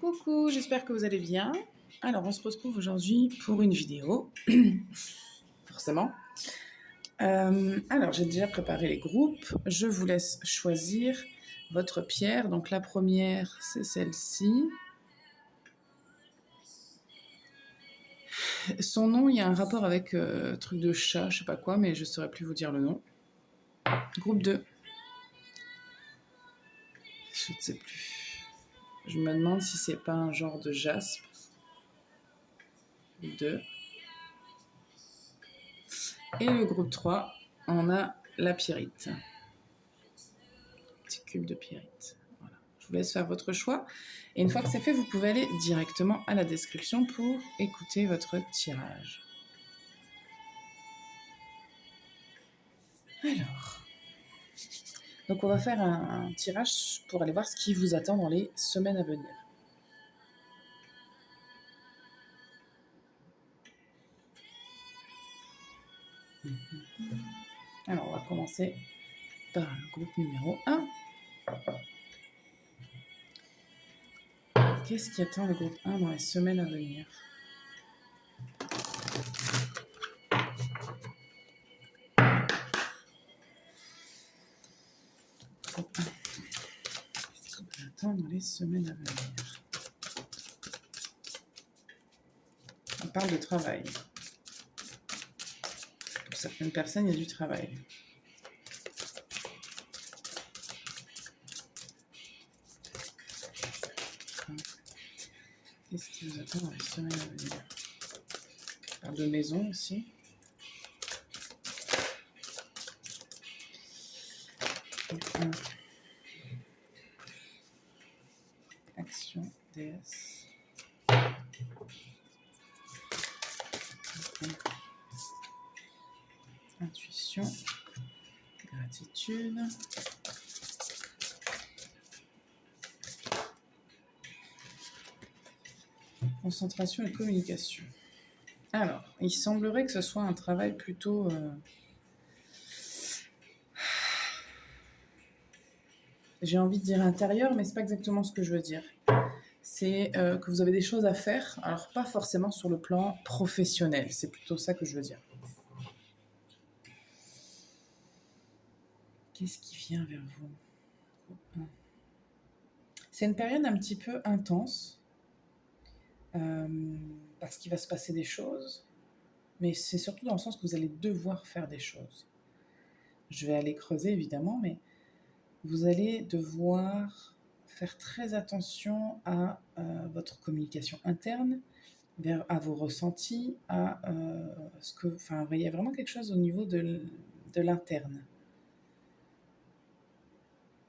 Coucou, j'espère que vous allez bien. Alors, on se retrouve aujourd'hui pour une vidéo, forcément. Alors, j'ai déjà préparé les groupes. Je vous laisse choisir votre pierre. Donc, la première, c'est celle-ci. Son nom, il y a un rapport avec truc de chat, je sais pas quoi, mais je saurais plus vous dire le nom. Groupe 2. Je ne sais plus. Je me demande si c'est pas un genre de jaspe. Groupe 2. Et le groupe 3, on a la pyrite. Petit cube de pyrite. Voilà. Je vous laisse faire votre choix. Et une fois que c'est fait, vous pouvez aller directement à la description pour écouter votre tirage. Alors, donc on va faire un tirage pour aller voir ce qui vous attend dans les semaines à venir. Alors, on va commencer par le groupe numéro 1. Qu'est-ce qui attend le groupe 1 dans les semaines à venir? Groupe 1. Qu'est-ce qui vous attend dans les semaines à venir? On parle de travail. Pour certaines personnes, il y a du travail. Qu'est-ce qui vous attend dans les semaines à venir? On parle de maison aussi. Action, DS. Intuition, gratitude. Concentration et communication. Alors, il semblerait que ce soit un travail plutôt... j'ai envie de dire intérieur, mais c'est pas exactement ce que je veux dire. C'est que vous avez des choses à faire, alors pas forcément sur le plan professionnel, c'est plutôt ça que je veux dire. Qu'est-ce qui vient vers vous? C'est une période un petit peu intense, parce qu'il va se passer des choses, mais c'est surtout dans le sens que vous allez devoir faire des choses. Je vais aller creuser évidemment, mais vous allez devoir faire très attention à votre communication interne, à vos ressentis, à ce que... Enfin, il y a vraiment quelque chose au niveau de l'interne.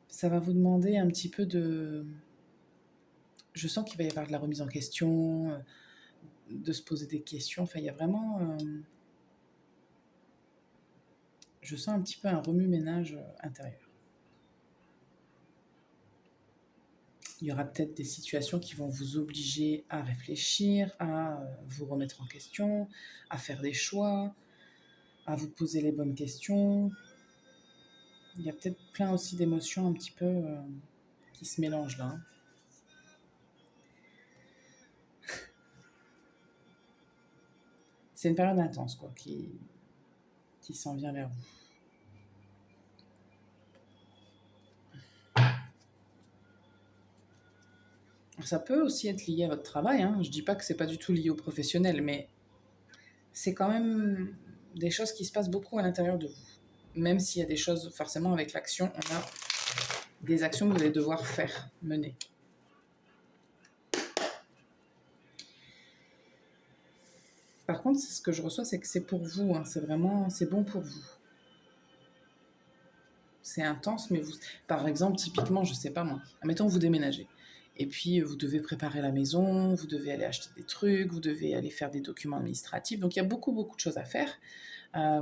Ça va vous demander un petit peu de... Je sens qu'il va y avoir de la remise en question, de se poser des questions. Enfin, il y a vraiment... je sens un petit peu un remue-ménage intérieur. Il y aura peut-être des situations qui vont vous obliger à réfléchir, à vous remettre en question, à faire des choix, à vous poser les bonnes questions. Il y a peut-être plein aussi d'émotions un petit peu qui se mélangent là. C'est une période intense quoi, qui s'en vient vers vous. Ça peut aussi être lié à votre travail, hein. Je dis pas que c'est pas du tout lié au professionnel, mais c'est quand même des choses qui se passent beaucoup à l'intérieur de vous. Même s'il y a des choses, forcément avec l'action, on a des actions que vous allez devoir faire, mener. Par contre, ce que je reçois, c'est que c'est pour vous, hein. C'est vraiment, c'est bon pour vous. C'est intense, mais vous... Par exemple, typiquement, je sais pas moi, admettons vous déménagez. Et puis, vous devez préparer la maison, vous devez aller acheter des trucs, vous devez aller faire des documents administratifs. Donc, il y a beaucoup de choses à faire.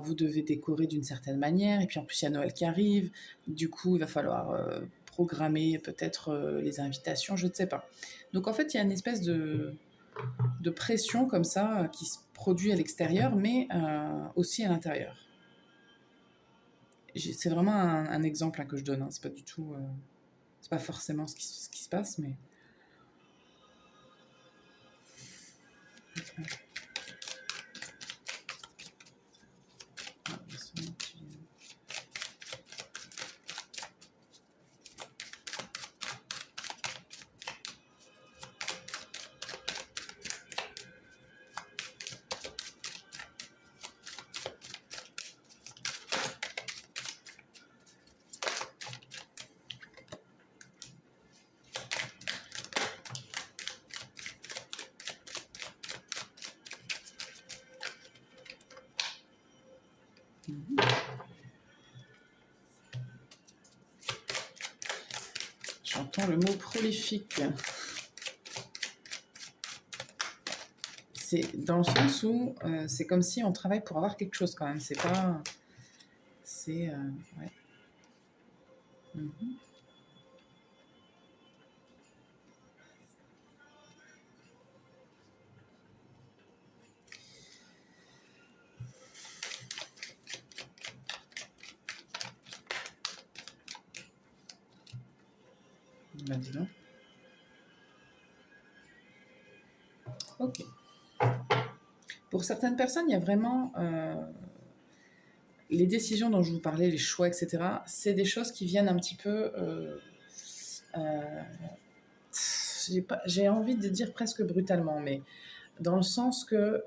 Vous devez décorer d'une certaine manière. Et puis, en plus, il y a Noël qui arrive. Du coup, il va falloir programmer peut-être les invitations, je ne sais pas. Donc, en fait, il y a une espèce de pression comme ça qui se produit à l'extérieur, mais aussi à l'intérieur. C'est vraiment un exemple hein, que je donne. Hein. C'est pas du tout... c'est pas forcément ce qui se passe, mais... Ah, il y a ce mot qui vient. J'entends le mot prolifique. C'est dans le sens où c'est comme si on travaille pour avoir quelque chose quand même. C'est pas... C'est... ouais. Bah, dis donc. Ok. Pour certaines personnes, il y a vraiment les décisions dont je vous parlais, les choix, etc. C'est des choses qui viennent un petit peu. J'ai envie de dire presque brutalement, mais dans le sens que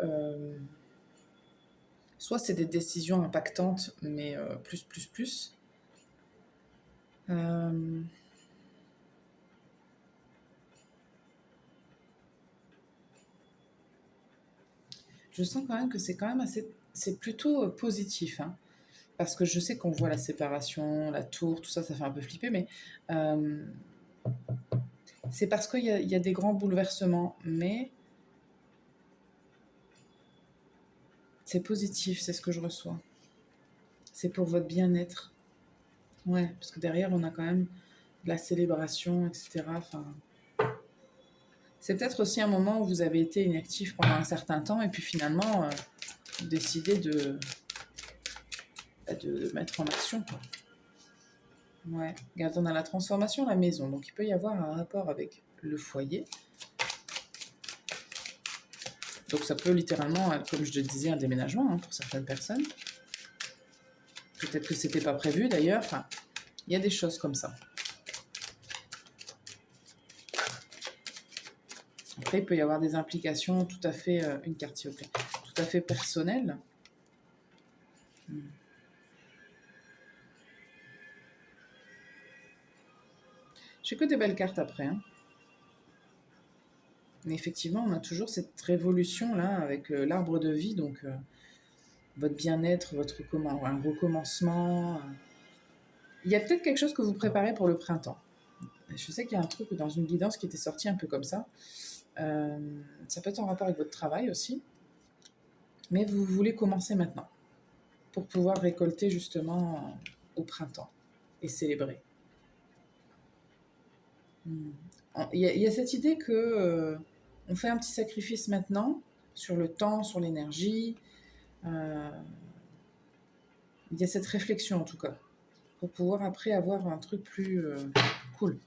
soit c'est des décisions impactantes, mais plus. Je sens quand même que c'est quand même assez, c'est plutôt positif, hein, parce que je sais qu'on voit la séparation, la tour, tout ça, ça fait un peu flipper, mais c'est parce qu'il y a des grands bouleversements, mais c'est positif, c'est ce que je reçois. C'est pour votre bien-être. Ouais, parce que derrière, on a quand même de la célébration, etc. Enfin, c'est peut-être aussi un moment où vous avez été inactif pendant un certain temps et puis finalement, vous décidez de mettre en action, quoi. Ouais, regarde, on a la transformation de la maison, donc il peut y avoir un rapport avec le foyer. Donc ça peut littéralement, comme je le disais, un déménagement hein, pour certaines personnes. Peut-être que c'était pas prévu d'ailleurs. Enfin, il y a des choses comme ça. Après, il peut y avoir des implications tout à fait, une carte s'il vous plaît, tout à fait personnelles. J'ai que des belles cartes après. Hein. Mais effectivement, on a toujours cette révolution-là avec l'arbre de vie, donc votre bien-être, un recommencement. Il y a peut-être quelque chose que vous préparez pour le printemps. Je sais qu'il y a un truc dans une guidance qui était sorti un peu comme ça. Ça peut être en rapport avec votre travail aussi. Mais vous voulez commencer maintenant pour pouvoir récolter justement au printemps et célébrer. Il y a cette idée que on fait un petit sacrifice maintenant sur le temps, sur l'énergie. Il y a cette réflexion en tout cas pour pouvoir après avoir un truc plus cool.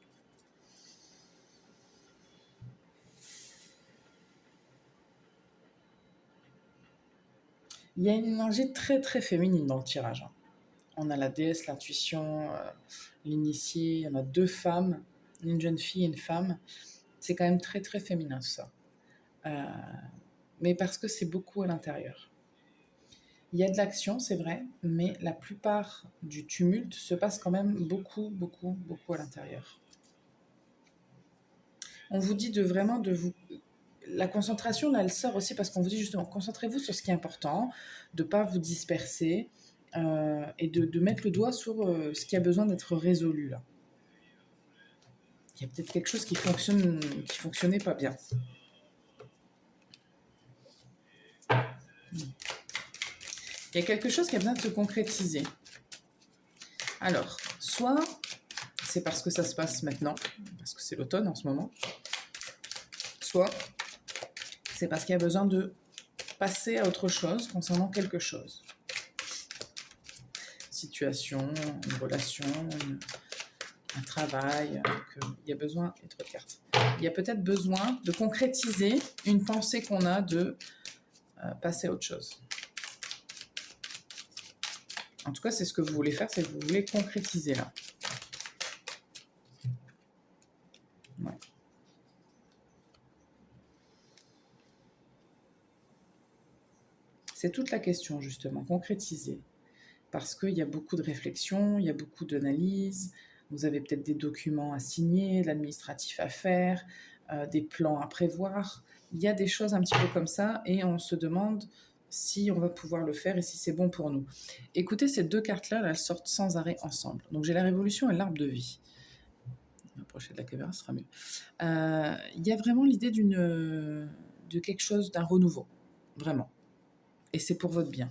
Il y a une énergie très très féminine dans le tirage. Hein. On a la déesse, l'intuition, l'initié, on a deux femmes, une jeune fille et une femme. C'est quand même très très féminin tout ça. Mais parce que c'est beaucoup à l'intérieur. Il y a de l'action, c'est vrai, mais la plupart du tumulte se passe quand même beaucoup à l'intérieur. On vous dit de vraiment de vous... La concentration, là, elle sort aussi parce qu'on vous dit justement, concentrez-vous sur ce qui est important, de ne pas vous disperser et de mettre le doigt sur ce qui a besoin d'être résolu, là. Il y a peut-être quelque chose qui fonctionnait pas bien. Il y a quelque chose qui a besoin de se concrétiser. Alors, soit c'est parce que ça se passe maintenant, parce que c'est l'automne en ce moment, soit c'est parce qu'il y a besoin de passer à autre chose concernant quelque chose. Situation, une relation, un travail, il y a besoin, et trop de cartes, il y a peut-être besoin de concrétiser une pensée qu'on a de passer à autre chose. En tout cas, c'est ce que vous voulez faire, c'est que vous voulez concrétiser là. Ouais. C'est toute la question, justement, concrétiser. Parce qu'il y a beaucoup de réflexion, il y a beaucoup d'analyse, vous avez peut-être des documents à signer, de l'administratif à faire, des plans à prévoir. Il y a des choses un petit peu comme ça et on se demande si on va pouvoir le faire et si c'est bon pour nous. Écoutez, ces deux cartes-là, elles sortent sans arrêt ensemble. Donc j'ai la révolution et l'arbre de vie. Approcher de la caméra, ce sera mieux. Il y a vraiment l'idée de quelque chose, d'un renouveau. Vraiment. Et c'est pour votre bien.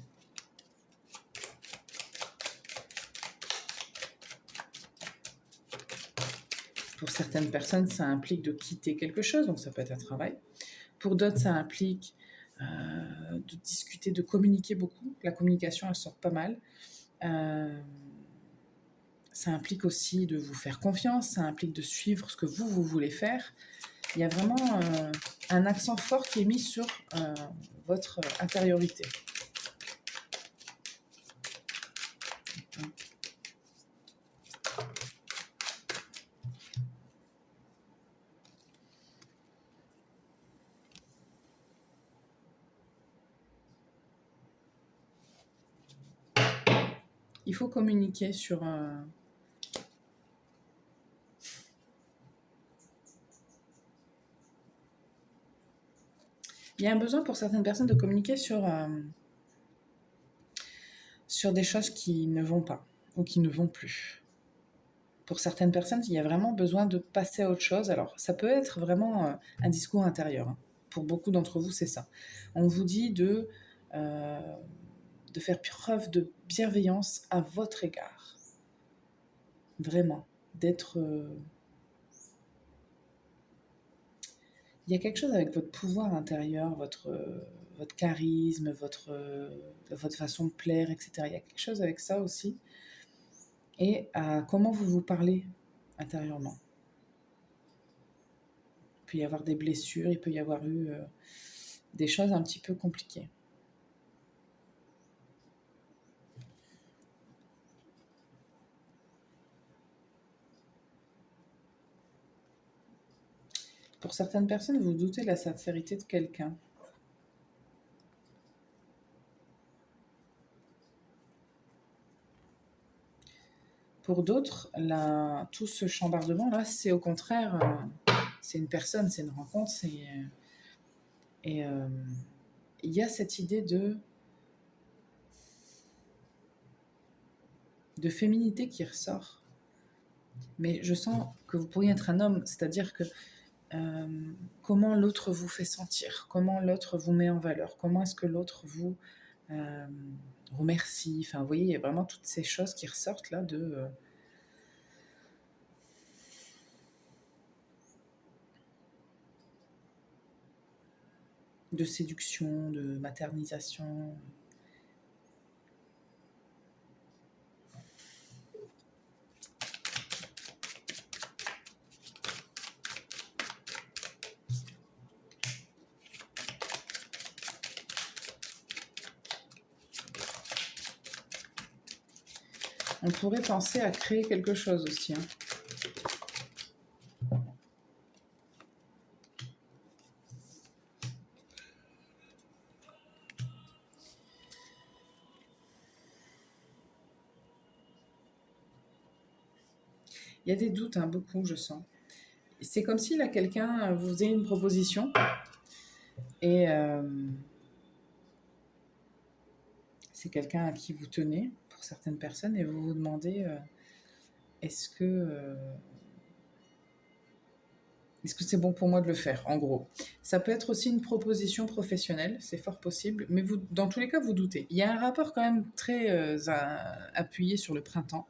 Pour certaines personnes, ça implique de quitter quelque chose, donc ça peut être un travail. Pour d'autres, ça implique de discuter, de communiquer beaucoup. La communication, elle sort pas mal. Ça implique aussi de vous faire confiance, ça implique de suivre ce que vous voulez faire. Il y a vraiment un accent fort qui est mis sur votre intériorité. Il faut communiquer sur... Il y a un besoin pour certaines personnes de communiquer sur des choses qui ne vont pas ou qui ne vont plus. Pour certaines personnes, il y a vraiment besoin de passer à autre chose. Alors, ça peut être vraiment un discours intérieur. Hein. Pour beaucoup d'entre vous, c'est ça. On vous dit de faire preuve de bienveillance à votre égard. Vraiment. D'être... Il y a quelque chose avec votre pouvoir intérieur, votre charisme, votre façon de plaire, etc. Il y a quelque chose avec ça aussi. Et comment vous vous parlez intérieurement. Il peut y avoir des blessures, il peut y avoir eu des choses un petit peu compliquées. Pour certaines personnes, vous doutez de la sincérité de quelqu'un. Pour d'autres, tout ce chambardement-là, c'est au contraire, c'est une personne, c'est une rencontre, et il y a cette idée de féminité qui ressort. Mais je sens que vous pourriez être un homme, c'est-à-dire que comment l'autre vous fait sentir, comment l'autre vous met en valeur, comment est-ce que l'autre vous remercie. Enfin, vous voyez, il y a vraiment toutes ces choses qui ressortent là de séduction, de maternisation. On pourrait penser à créer quelque chose aussi. Hein. Il y a des doutes, hein, beaucoup, je sens. C'est comme si là, quelqu'un vous faisait une proposition et c'est quelqu'un à qui vous tenez, pour certaines personnes, et vous vous demandez est-ce que c'est bon pour moi de le faire, en gros. Ça peut être aussi une proposition professionnelle, c'est fort possible, mais vous, dans tous les cas, vous doutez. Il y a un rapport quand même très appuyé sur le printemps.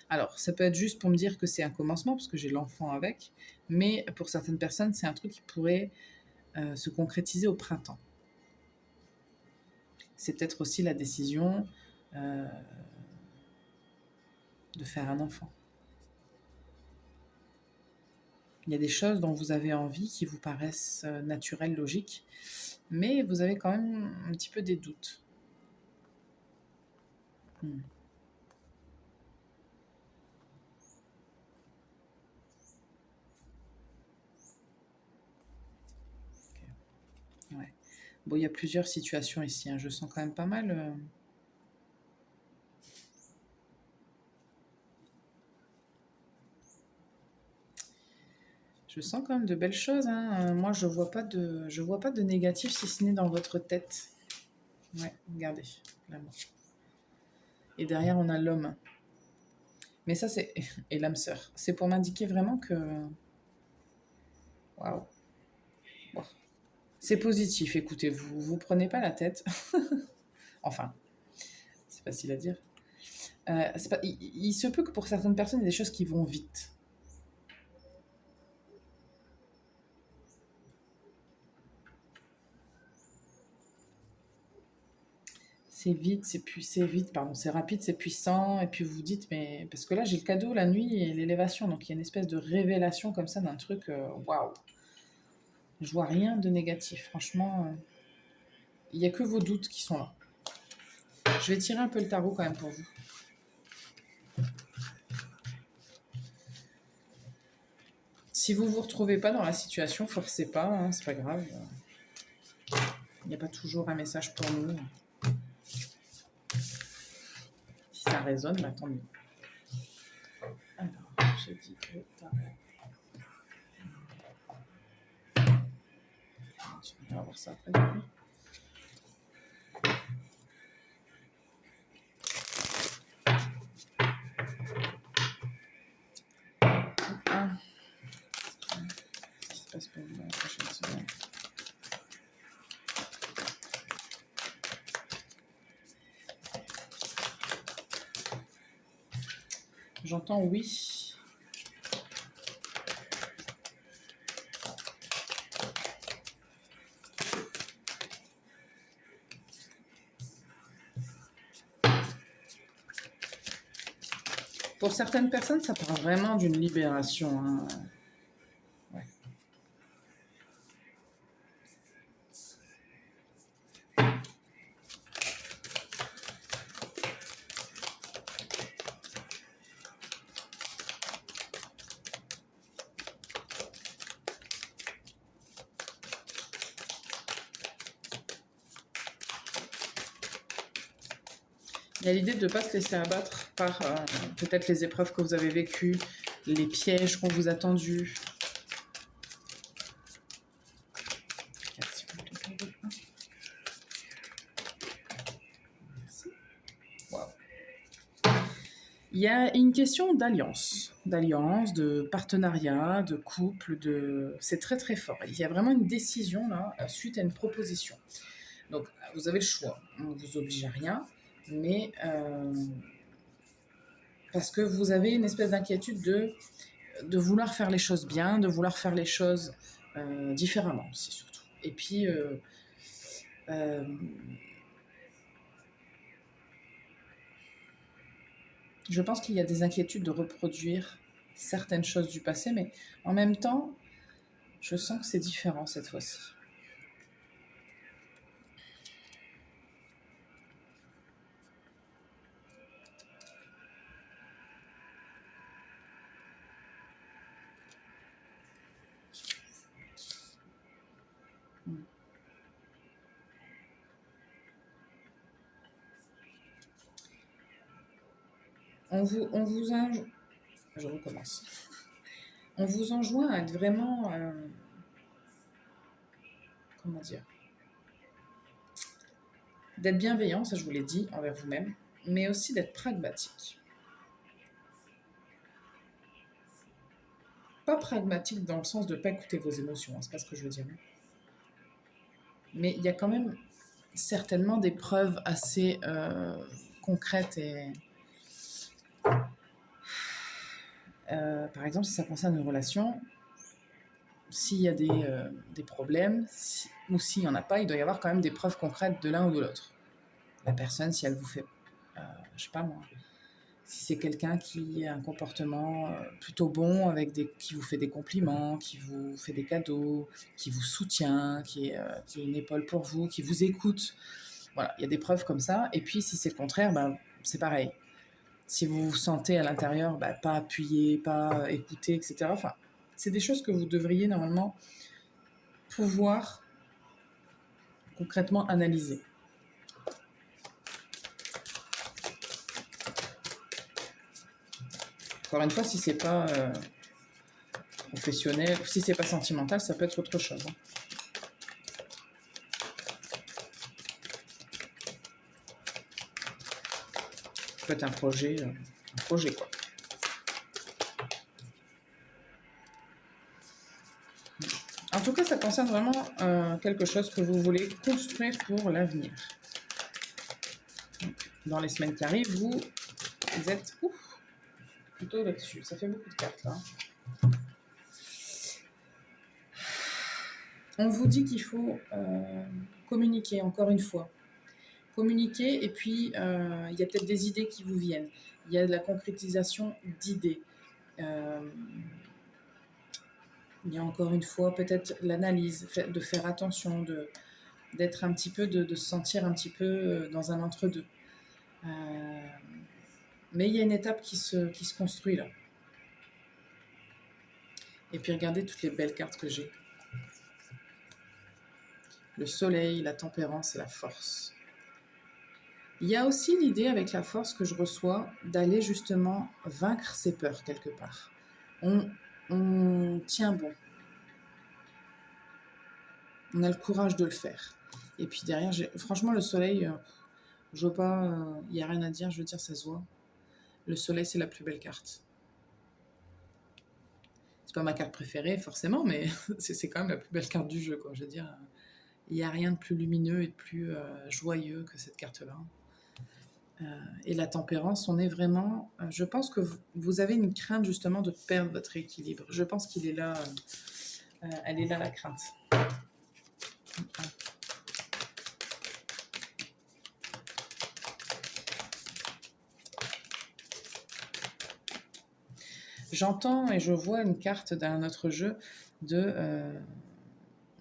Alors, ça peut être juste pour me dire que c'est un commencement, parce que j'ai l'enfant avec, mais pour certaines personnes, c'est un truc qui pourrait se concrétiser au printemps. C'est peut-être aussi la décision de faire un enfant. Il y a des choses dont vous avez envie qui vous paraissent naturelles, logiques, mais vous avez quand même un petit peu des doutes. Hmm. Ouais. Bon, il y a plusieurs situations ici, hein. Je sens quand même pas mal. Je sens quand même de belles choses, hein. Moi, je vois pas de négatif si ce n'est dans votre tête. Ouais, regardez, l'amour. Et derrière, on a l'homme. Mais ça, c'est et l'âme sœur. C'est pour m'indiquer vraiment que waouh. Wow. C'est positif. Écoutez, vous prenez pas la tête. Enfin, c'est facile à dire. Il se peut que pour certaines personnes, il y ait des choses qui vont vite. C'est vite, pardon, c'est rapide, c'est puissant, et puis vous vous dites, mais parce que là j'ai le cadeau, la nuit et l'élévation, donc il y a une espèce de révélation comme ça d'un truc, waouh, je vois rien de négatif, franchement, il n'y a que vos doutes qui sont là. Je vais tirer un peu le tarot quand même pour vous. Si vous vous retrouvez pas dans la situation, forcez pas, hein, c'est pas grave, il n'y a pas toujours un message pour nous. Si ça résonne, bah tant mieux. Alors, j'ai dit le tarot. On va voir ça après. Ah, qu'est-ce qui se passe pour vous dans la prochaine semaine? J'entends oui. Pour certaines personnes, ça parle vraiment d'une libération, hein. Ouais. Il y a l'idée de ne pas se laisser abattre par peut-être les épreuves que vous avez vécues, les pièges qu'on vous a tendus. Wow. Il y a une question d'alliance, de partenariat, de couple, c'est très très fort. Il y a vraiment une décision là suite à une proposition. Donc vous avez le choix, on ne vous oblige à rien, mais parce que vous avez une espèce d'inquiétude de vouloir faire les choses bien, de vouloir faire les choses différemment aussi surtout. Et puis, euh, je pense qu'il y a des inquiétudes de reproduire certaines choses du passé, mais en même temps, je sens que c'est différent cette fois-ci. On vous je recommence. On vous enjoint à être vraiment, comment dire, d'être bienveillant, ça je vous l'ai dit, envers vous-même, mais aussi d'être pragmatique. Pas pragmatique dans le sens de ne pas écouter vos émotions, hein, c'est pas ce que je veux dire. Mais il y a quand même certainement des preuves assez concrètes et par exemple si ça concerne une relation, s'il y a des problèmes ou s'il n'y en a pas, il doit y avoir quand même des preuves concrètes de l'un ou de l'autre. La personne, si elle vous fait, je sais pas moi, Si c'est quelqu'un qui a un comportement plutôt bon, qui vous fait des compliments, qui vous fait des cadeaux, qui vous soutient, qui est une épaule pour vous, qui vous écoute. Voilà, il y a des preuves comme ça. Et puis si c'est le contraire, bah, c'est pareil. Si vous vous sentez à l'intérieur bah, pas appuyé, pas écouté, etc. Enfin, c'est des choses que vous devriez normalement pouvoir concrètement analyser. Encore une fois, si c'est pas professionnel, si c'est pas sentimental, ça peut être autre chose. Hein. Ça peut être un projet quoi. En tout cas, ça concerne vraiment quelque chose que vous voulez construire pour l'avenir. Dans les semaines qui arrivent, vous êtes plutôt là-dessus. Ça fait beaucoup de cartes là. On vous dit qu'il faut communiquer, encore une fois. Communiquer, et puis il y a peut-être des idées qui vous viennent. Il y a de la concrétisation d'idées. Il y a encore une fois peut-être l'analyse, de faire attention, d'être un petit peu, de se sentir un petit peu dans un entre-deux. Mais il y a une étape qui se construit là. Et puis regardez toutes les belles cartes que j'ai. Le soleil, la tempérance et la force. Il y a aussi l'idée avec la force que je reçois d'aller justement vaincre ses peurs quelque part. On tient bon. On a le courage de le faire. Et puis derrière, franchement, le soleil, je veux pas, il n'y a rien à dire, je veux dire, ça se voit. Le soleil, c'est la plus belle carte. C'est pas ma carte préférée, forcément, mais c'est quand même la plus belle carte du jeu, quoi. Je veux dire, il n'y a rien de plus lumineux et de plus joyeux que cette carte-là. Et la tempérance, on est vraiment... je pense que vous avez une crainte, justement, de perdre votre équilibre. Je pense qu'il est là... elle est là, la crainte. J'entends et je vois une carte d'un autre jeu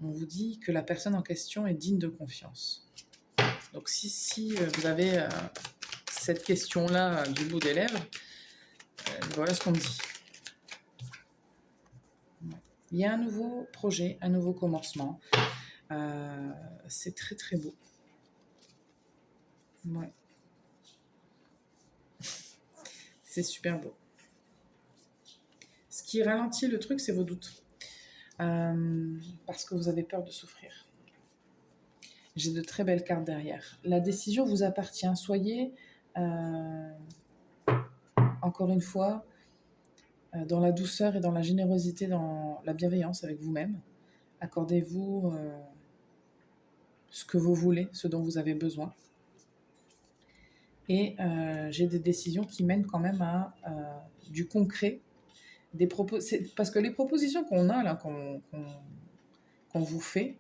on vous dit que la personne en question est digne de confiance. Donc si vous avez cette question-là du bout des lèvres, voilà ce qu'on me dit. Il y a un nouveau projet, un nouveau commencement. C'est très très beau. Ouais. C'est super beau. Ce qui ralentit le truc, c'est vos doutes. Parce que vous avez peur de souffrir. J'ai de très belles cartes derrière. La décision vous appartient. Soyez, encore une fois, dans la douceur et dans la générosité, dans la bienveillance avec vous-même. Accordez-vous ce que vous voulez, ce dont vous avez besoin. Et j'ai des décisions qui mènent quand même à du concret. Parce que les propositions qu'on a là, qu'on vous fait,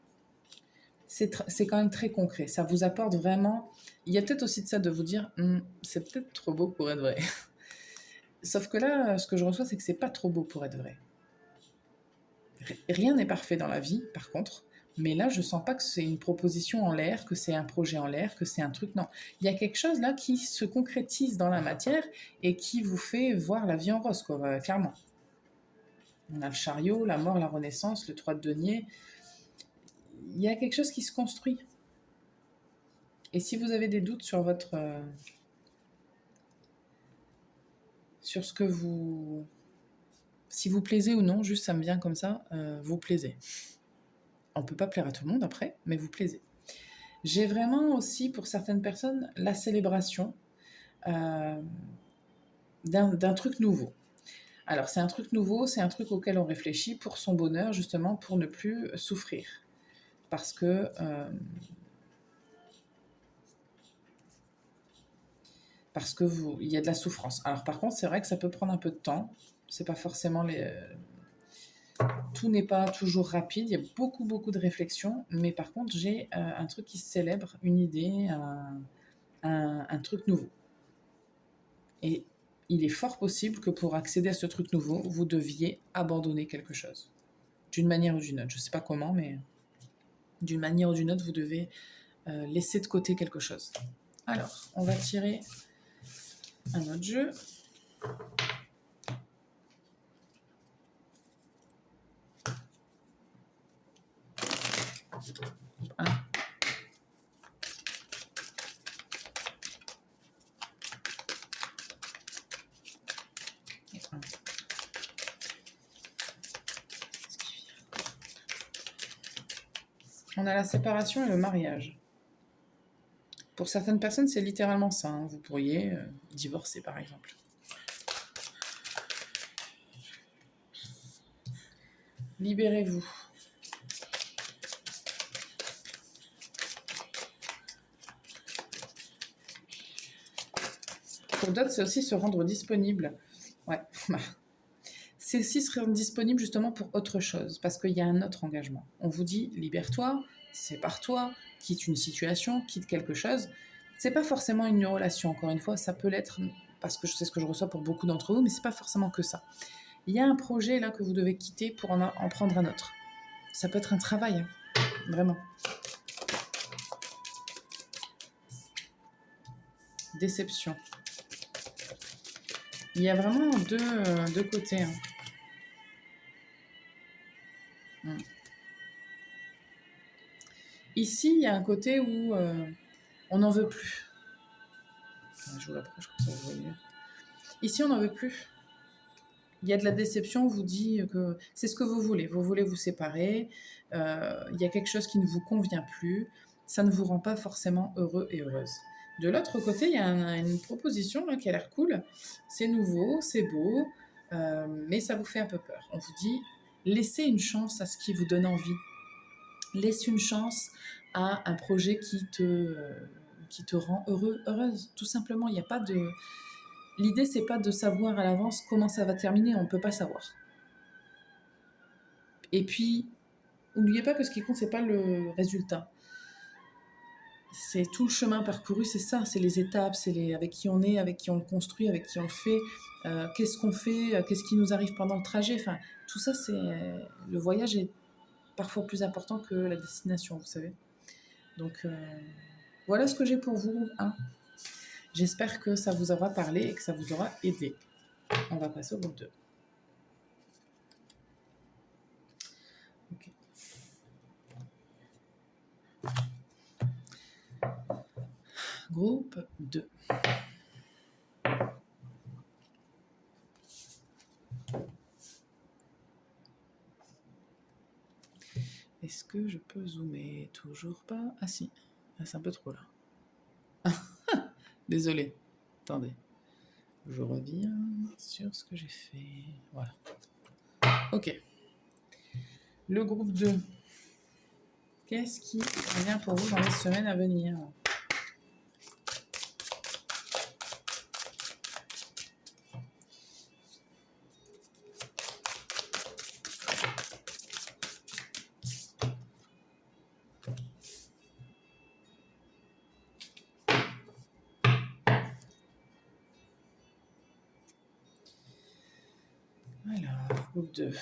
c'est quand même très concret. Ça vous apporte vraiment... Il y a peut-être aussi de ça de vous dire c'est peut-être trop beau pour être vrai. Sauf que là, ce que je reçois, c'est que c'est pas trop beau pour être vrai. Rien n'est parfait dans la vie, par contre. Mais là, je sens pas que c'est une proposition en l'air, que c'est un projet en l'air, que c'est un truc. Non, il y a quelque chose là qui se concrétise dans la matière et qui vous fait voir la vie en rose, quoi, clairement. On a le chariot, la mort, la renaissance, le 3 de denier. Il y a quelque chose qui se construit. Et si vous avez des doutes sur sur ce que vous... Si vous plaisez ou non, juste ça me vient comme ça, vous plaisez. On ne peut pas plaire à tout le monde après, mais vous plaisez. J'ai vraiment aussi, pour certaines personnes, la célébration d'un truc nouveau. Alors, c'est un truc nouveau, c'est un truc auquel on réfléchit pour son bonheur, justement, pour ne plus souffrir. Parce que... il y a de la souffrance. Alors, par contre, c'est vrai que ça peut prendre un peu de temps. C'est pas forcément tout n'est pas toujours rapide, il y a beaucoup, beaucoup de réflexions, mais par contre, j'ai un truc qui se célèbre, une idée, un truc nouveau. Et il est fort possible que pour accéder à ce truc nouveau, vous deviez abandonner quelque chose. D'une manière ou d'une autre. Je ne sais pas comment, mais d'une manière ou d'une autre, vous devez laisser de côté quelque chose. Alors, on va tirer un autre jeu. Un. Et un. On a la séparation et le mariage. Pour certaines personnes, c'est littéralement ça. Hein. Vous pourriez divorcer, par exemple. Libérez-vous. Pour d'autres, c'est aussi se rendre disponible. Ouais. C'est aussi se rendre disponible justement pour autre chose, parce qu'il y a un autre engagement. On vous dit, libère-toi, sépare-toi, quitte une situation, quitte quelque chose. C'est pas forcément une relation, encore une fois, ça peut l'être, parce que c'est ce que je reçois pour beaucoup d'entre vous, mais c'est pas forcément que ça. Il y a un projet là que vous devez quitter pour en prendre un autre. Ça peut être un travail, hein, vraiment. Déception. Il y a vraiment deux côtés. Hein. Ici, il y a un côté où on n'en veut plus. Je vous l'approche comme ça, vous voyez mieux. Ici, on n'en veut plus. Il y a de la déception, on vous dit que c'est ce que vous voulez vous séparer, il y a quelque chose qui ne vous convient plus, ça ne vous rend pas forcément heureux et heureuse. De l'autre côté, il y a une proposition là, qui a l'air cool, c'est nouveau, c'est beau, mais ça vous fait un peu peur. On vous dit, laissez une chance à ce qui vous donne envie, laisse une chance à un projet qui te rend heureux, heureuse, tout simplement. Il n'y a pas de... L'idée, c'est pas de savoir à l'avance comment ça va terminer, on ne peut pas savoir. Et puis, n'oubliez pas que ce qui compte, c'est pas le résultat. C'est tout le chemin parcouru, c'est ça, c'est les étapes, c'est avec qui on est, avec qui on le construit, avec qui on le fait, qu'est-ce qu'on fait, qu'est-ce qui nous arrive pendant le trajet. Enfin, tout ça, le voyage est parfois plus important que la destination, vous savez. Donc, voilà ce que j'ai pour vous. Hein. J'espère que ça vous aura parlé et que ça vous aura aidé. On va passer au groupe 2. Okay. Groupe 2. Est-ce que je peux zoomer? Toujours pas. Ah si, c'est un peu trop là. Désolée. Attendez. Je reviens sur ce que j'ai fait. Voilà. Ok. Le groupe 2. Qu'est-ce qui vient pour vous dans les semaines à venir? Alors, groupe 2.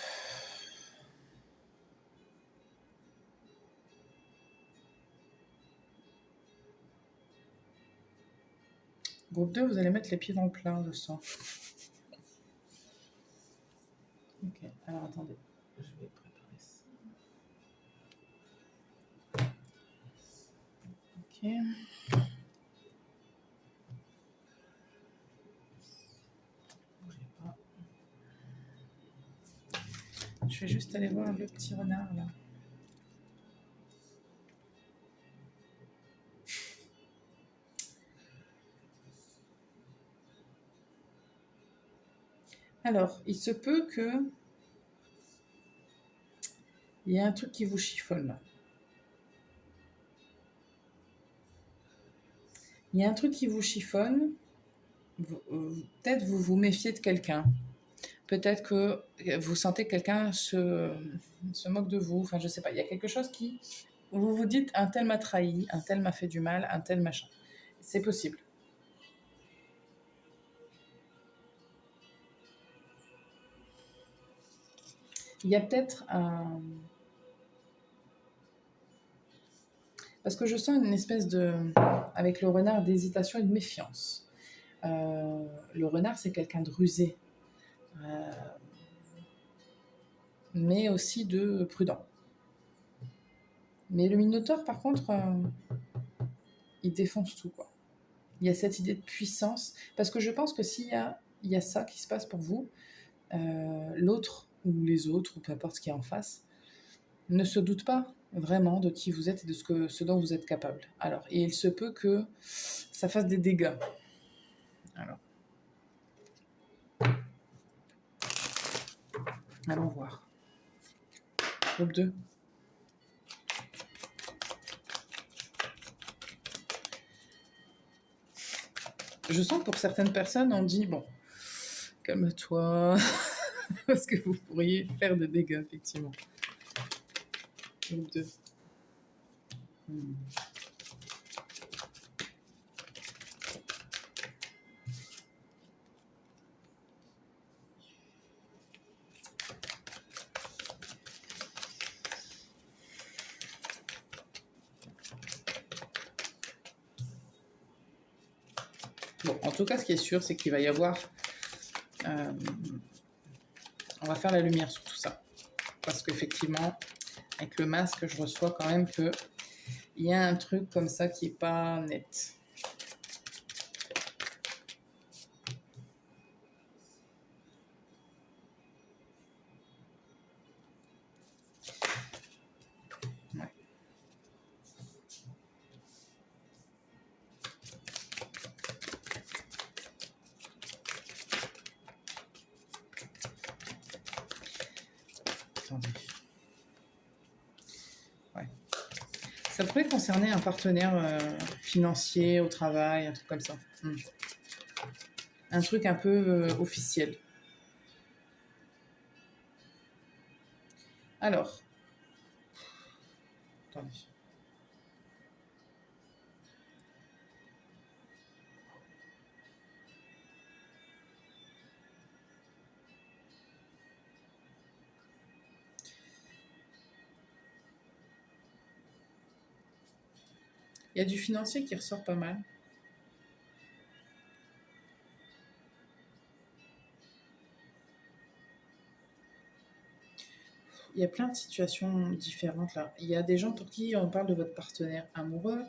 Groupe 2, vous allez mettre les pieds dans le plat, je sens. Ok, alors attendez. Je vais préparer ça. Ok. Bougez pas. Je vais juste aller voir le petit renard là. Alors, il se peut que il y ait un truc qui vous chiffonne là. Il y a un truc qui vous chiffonne. Peut-être vous vous méfiez de quelqu'un. Peut-être que vous sentez que quelqu'un se moque de vous. Enfin, je sais pas. Il y a quelque chose qui... Vous vous dites, un tel m'a trahi, un tel m'a fait du mal, un tel machin. C'est possible. Il y a peut-être un... Parce que je sens une espèce de... Avec le renard, d'hésitation et de méfiance. Le renard, c'est quelqu'un de rusé, euh, mais aussi de prudent. Mais le Minotaure, par contre, il défonce tout, quoi. Il y a cette idée de puissance, parce que je pense que il y a ça qui se passe pour vous, l'autre, ou les autres, ou peu importe ce qui est en face, ne se doute pas vraiment de qui vous êtes et de ce dont vous êtes capable. Alors, et il se peut que ça fasse des dégâts. Alors, allons voir. Groupe 2. Je sens que pour certaines personnes, on dit, bon, calme-toi, parce que vous pourriez faire des dégâts, effectivement. Groupe 2. Bon, en tout cas, ce qui est sûr, c'est qu'il va y avoir... on va faire la lumière sur tout ça. Parce qu'effectivement, avec le masque, je reçois quand même qu'il y a un truc comme ça qui n'est pas net. Ouais. Attendez. Ouais. Ça pourrait concerner un partenaire financier au travail, un truc comme ça. Un truc un peu officiel. Alors, attendez. Il y a du financier qui ressort pas mal. Il y a plein de situations différentes là. Il y a des gens pour qui on parle de votre partenaire amoureux.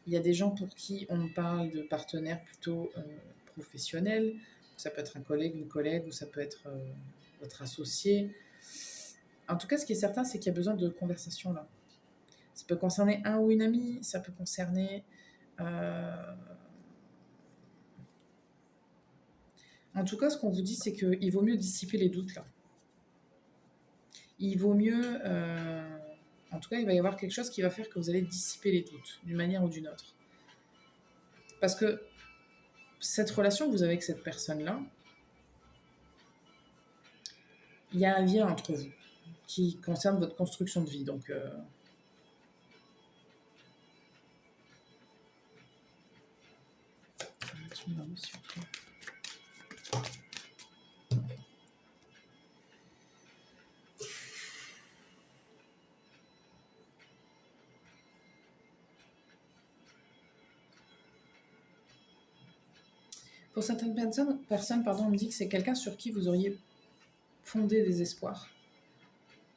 Il y a des gens pour qui on parle de partenaire plutôt professionnel. Ça peut être un collègue, une collègue, ou ça peut être votre associé. En tout cas, ce qui est certain, c'est qu'il y a besoin de conversation là. Ça peut concerner un ou une amie, ça peut concerner... En tout cas, ce qu'on vous dit, c'est qu'il vaut mieux dissiper les doutes là. Il vaut mieux... En tout cas, il va y avoir quelque chose qui va faire que vous allez dissiper les doutes, d'une manière ou d'une autre. Parce que cette relation que vous avez avec cette personne-là, il y a un lien entre vous qui concerne votre construction de vie. Donc, pour certaines personnes on me dit que c'est quelqu'un sur qui vous auriez fondé des espoirs,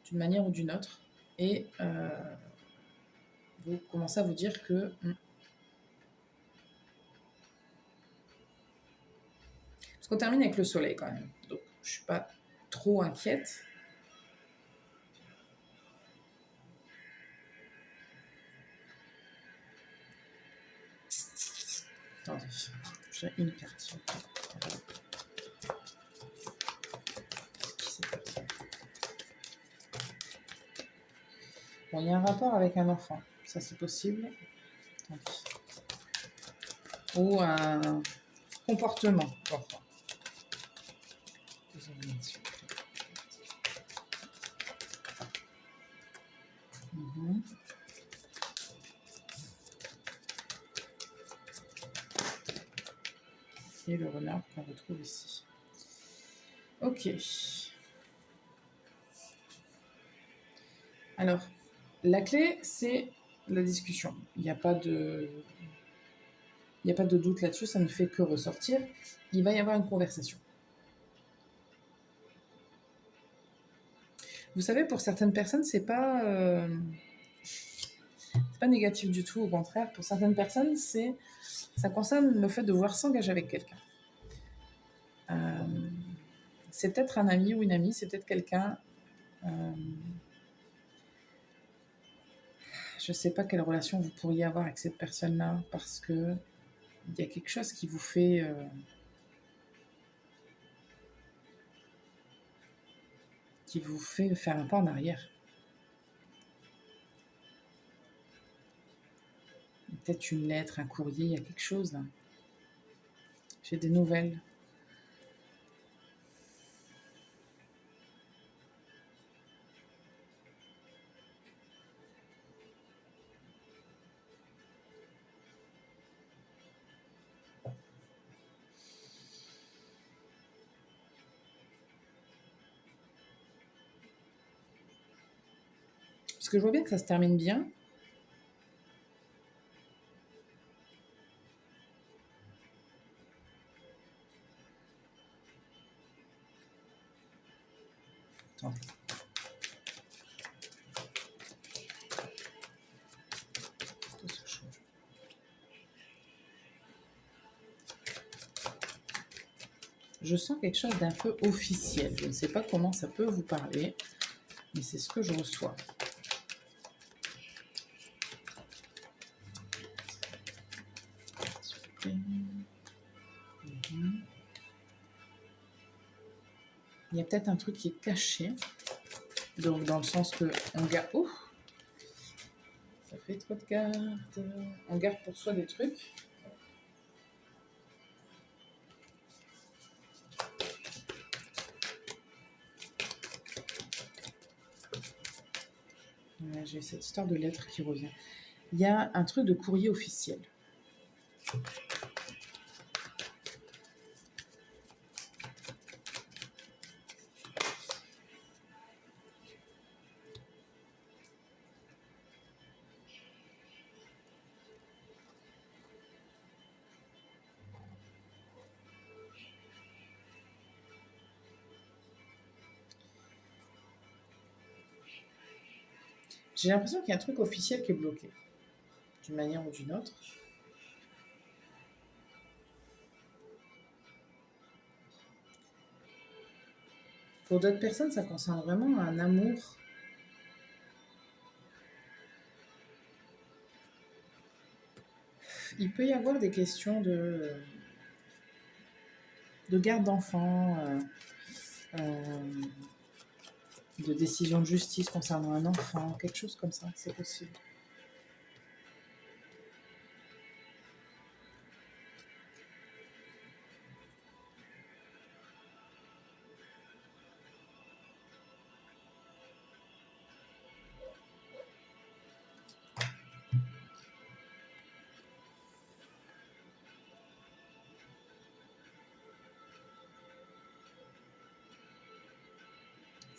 d'une manière ou d'une autre, et vous commencez à vous dire que... Parce qu'on termine avec le soleil quand même, donc je ne suis pas trop inquiète. Attendez, j'ai une carte. Bon, il y a un rapport avec un enfant, ça c'est possible. Ou un comportement d'enfant. Et le renard qu'on retrouve ici. Ok. Alors, la clé, c'est la discussion. Il n'y a pas de doute là-dessus, ça ne fait que ressortir. Il va y avoir une conversation. Vous savez, pour certaines personnes, c'est pas négatif du tout, au contraire. Pour certaines personnes, ça concerne le fait de vouloir s'engager avec quelqu'un. C'est peut-être un ami ou une amie, c'est peut-être quelqu'un. Je ne sais pas quelle relation vous pourriez avoir avec cette personne-là, parce que il y a quelque chose qui vous fait faire un pas en arrière. Peut-être une lettre, un courrier, il y a quelque chose là. J'ai des nouvelles. Parce que je vois bien que ça se termine bien. Attendez. Je sens quelque chose d'un peu officiel. Je ne sais pas comment ça peut vous parler, mais c'est ce que je reçois. Il y a peut-être un truc qui est caché. Donc, dans le sens que on garde. Ouh, ça fait trop de cartes. On garde pour soi des trucs. Ouais, j'ai cette histoire de lettre qui revient. Il y a un truc de courrier officiel. J'ai l'impression qu'il y a un truc officiel qui est bloqué, d'une manière ou d'une autre. Pour d'autres personnes, ça concerne vraiment un amour. Il peut y avoir des questions de garde d'enfants, de décision de justice concernant un enfant, quelque chose comme ça, c'est possible.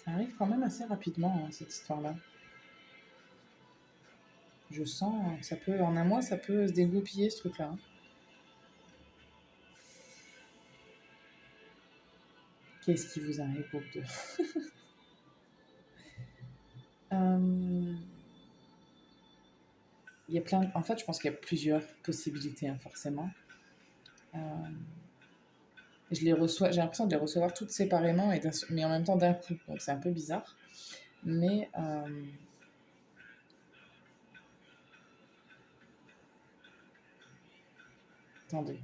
Ça arrive quand même assez rapidement, hein, cette histoire-là. Je sens, ça peut, en un mois, ça peut se dégoupiller, ce truc-là. Hein. Qu'est-ce qui vous arrive, groupe 2 Il y a plein. En fait, je pense qu'il y a plusieurs possibilités, hein, forcément. Je les reçois, j'ai l'impression de les recevoir toutes séparément, mais en même temps d'un coup. Donc c'est un peu bizarre. Mais attendez.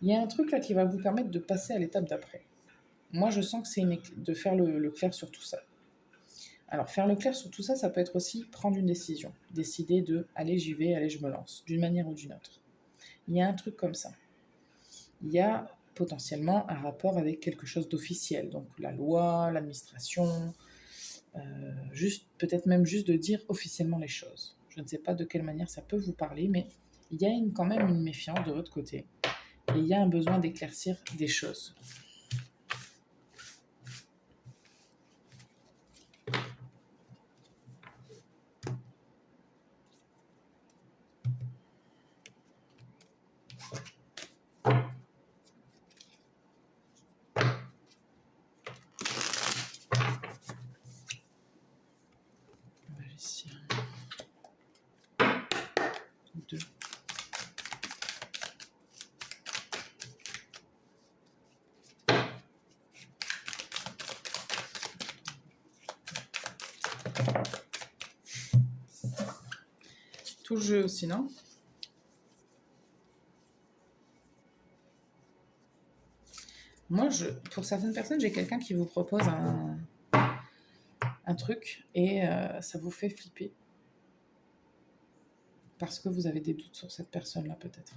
Il y a un truc là qui va vous permettre de passer à l'étape d'après. Moi, je sens que c'est de faire le clair sur tout ça. Alors, faire le clair sur tout ça, ça peut être aussi prendre une décision. Décider de, allez, j'y vais, allez, je me lance, d'une manière ou d'une autre. Il y a un truc comme ça. Il y a potentiellement un rapport avec quelque chose d'officiel, donc la loi, l'administration, peut-être même juste de dire officiellement les choses. Je ne sais pas de quelle manière ça peut vous parler, mais il y a quand même une méfiance de votre côté. Et il y a un besoin d'éclaircir des choses. Magicien. 2. Tout le jeu aussi, non? Moi, pour certaines personnes, j'ai quelqu'un qui vous propose un truc et ça vous fait flipper. Parce que vous avez des doutes sur cette personne-là, peut-être.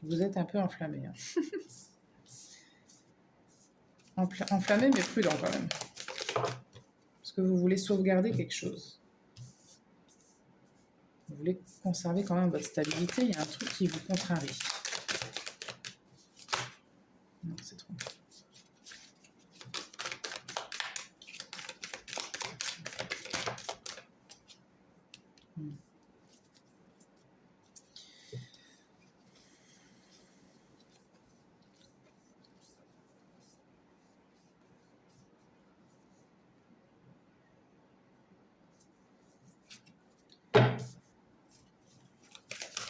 Vous êtes un peu enflammé. Hein. Enflammé, mais prudent quand même. Parce que vous voulez sauvegarder quelque chose. Vous voulez conserver quand même votre stabilité. Il y a un truc qui vous contrarie. Non, c'est trop.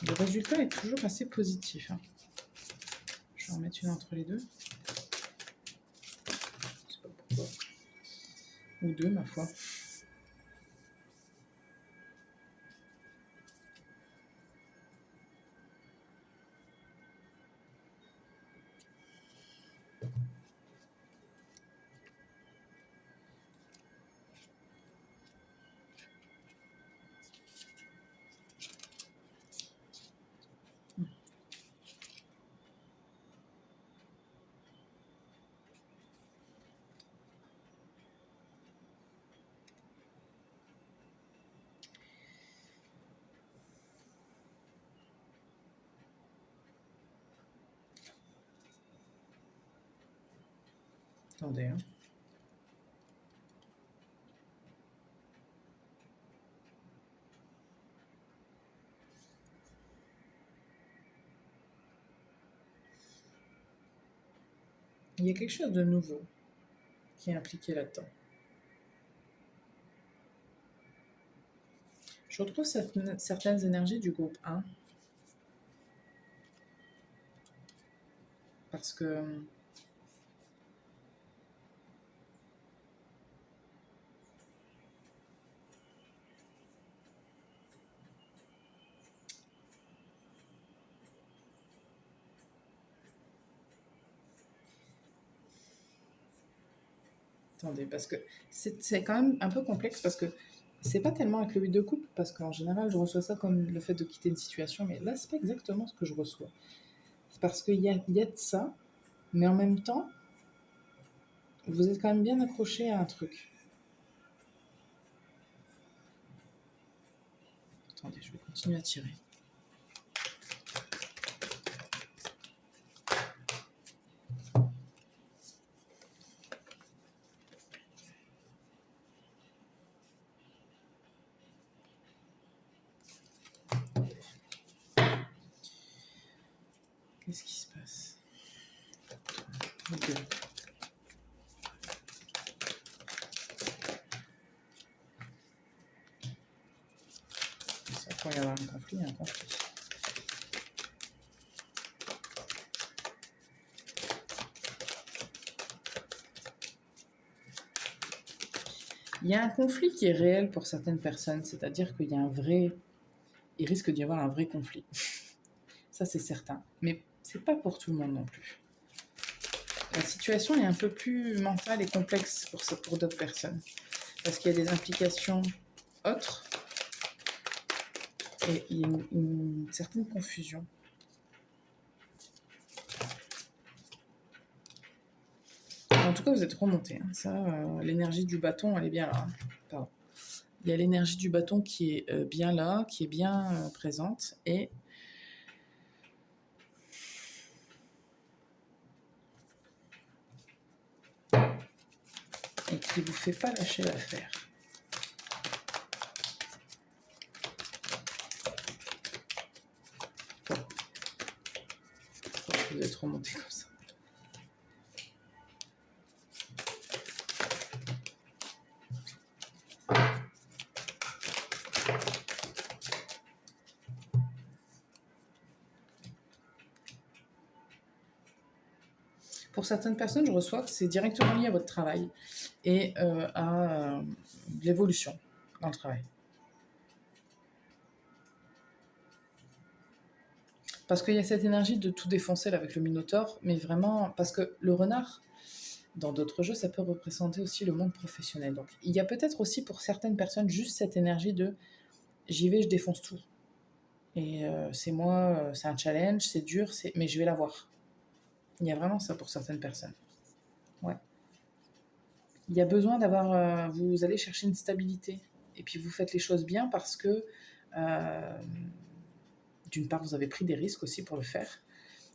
Le résultat est toujours assez positif. Hein. Je vais en mettre une entre les deux. Je sais pas pourquoi. Ou deux, ma foi. Attendez. Hein. Il y a quelque chose de nouveau qui est impliqué là-dedans. Je retrouve certaines énergies du groupe 1. Parce que attendez, parce que c'est quand même un peu complexe parce que c'est pas tellement avec le 8 de coupe, parce qu'en général, je reçois ça comme le fait de quitter une situation, mais là, c'est pas exactement ce que je reçois. C'est parce qu'il y a de ça, mais en même temps, vous êtes quand même bien accroché à un truc. Attendez, je vais continuer à tirer. Qu'est-ce qui se passe? Okay. Ça pourrait y avoir un conflit, Il y a un conflit qui est réel pour certaines personnes, c'est-à-dire qu'il y a il risque d'y avoir un vrai conflit. Ça, c'est certain. Mais c'est pas pour tout le monde non plus. La situation est un peu plus mentale et complexe pour d'autres personnes. Parce qu'il y a des implications autres. Et il y a une certaine confusion. En tout cas, vous êtes remonté. Hein. Ça, l'énergie du bâton, elle est bien là. Hein. Pardon. Il y a l'énergie du bâton qui est bien là, qui est bien présente. Et qui ne vous fait pas lâcher l'affaire. Vous êtes remonté comme ça. Pour certaines personnes, je reçois que c'est directement lié à votre travail et à l'évolution dans le travail. Parce qu'il y a cette énergie de tout défoncer là, avec le Minotaure, mais vraiment, parce que le renard, dans d'autres jeux, ça peut représenter aussi le monde professionnel. Donc il y a peut-être aussi pour certaines personnes juste cette énergie de j'y vais, je défonce tout. Et c'est moi, c'est un challenge, c'est dur, mais je vais l'avoir. Il y a vraiment ça pour certaines personnes. Ouais. Il y a besoin d'avoir... vous allez chercher une stabilité. Et puis vous faites les choses bien parce que, d'une part, vous avez pris des risques aussi pour le faire.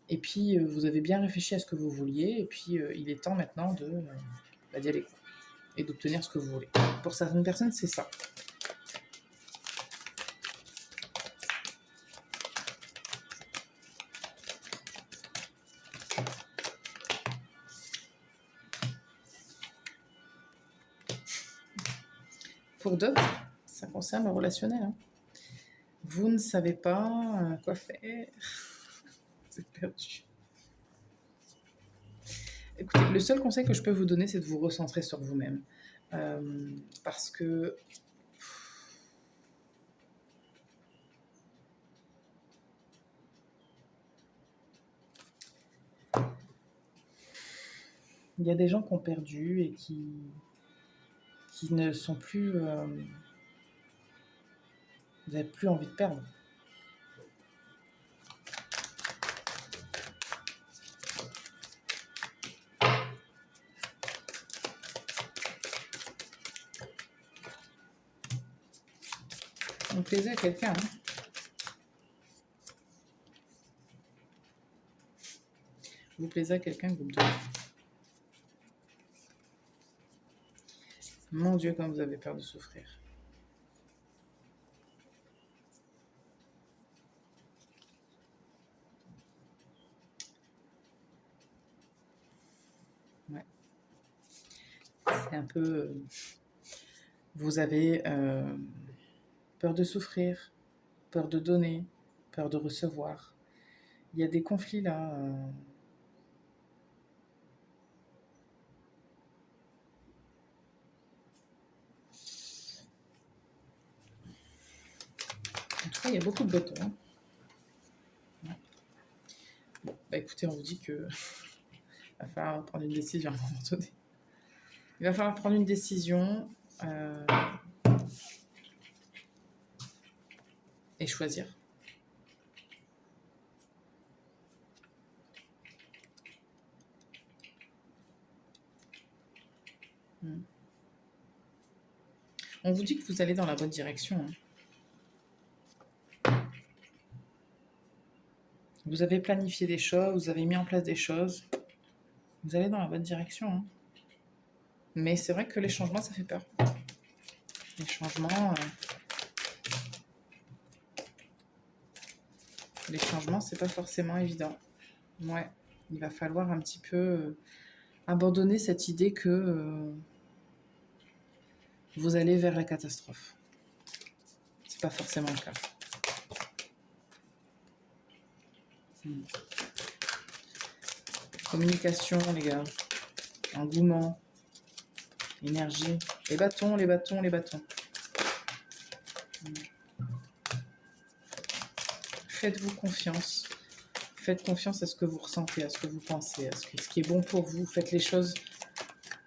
Et puis, vous avez bien réfléchi à ce que vous vouliez. Et puis, il est temps maintenant d'y aller et d'obtenir ce que vous voulez. Pour certaines personnes, c'est ça. Pour d'autres, ça concerne le relationnel. Hein. Vous ne savez pas quoi faire. Vous êtes perdu. Écoutez, le seul conseil que je peux vous donner, c'est de vous recentrer sur vous-même. Parce que il y a des gens qui ont perdu et qui ne sont plus... vous n'avez plus envie de perdre. Vous plaisez à quelqu'un. Hein. Vous plaisez à quelqu'un, groupe 2. Mon Dieu, comme vous avez peur de souffrir. Ouais. C'est un peu... vous avez peur de souffrir, peur de donner, peur de recevoir. Il y a des conflits là. En tout cas, il y a beaucoup de bâtons. Hein. Ouais. Bon, bah écoutez, on vous dit que va falloir prendre une décision à un moment donné. Il va falloir prendre une décision et choisir. On vous dit que vous allez dans la bonne direction. Hein. Vous avez planifié des choses, vous avez mis en place des choses. Vous allez dans la bonne direction. Hein. Mais c'est vrai que les changements, ça fait peur. Les changements, c'est pas forcément évident. Ouais, il va falloir un petit peu abandonner cette idée que vous allez vers la catastrophe. C'est pas forcément le cas. Communication, les gars. Engouement. Énergie. Les bâtons, les bâtons, les bâtons. Faites-vous confiance. Faites confiance à ce que vous ressentez, à ce que vous pensez, à ce qui est bon pour vous. Faites les choses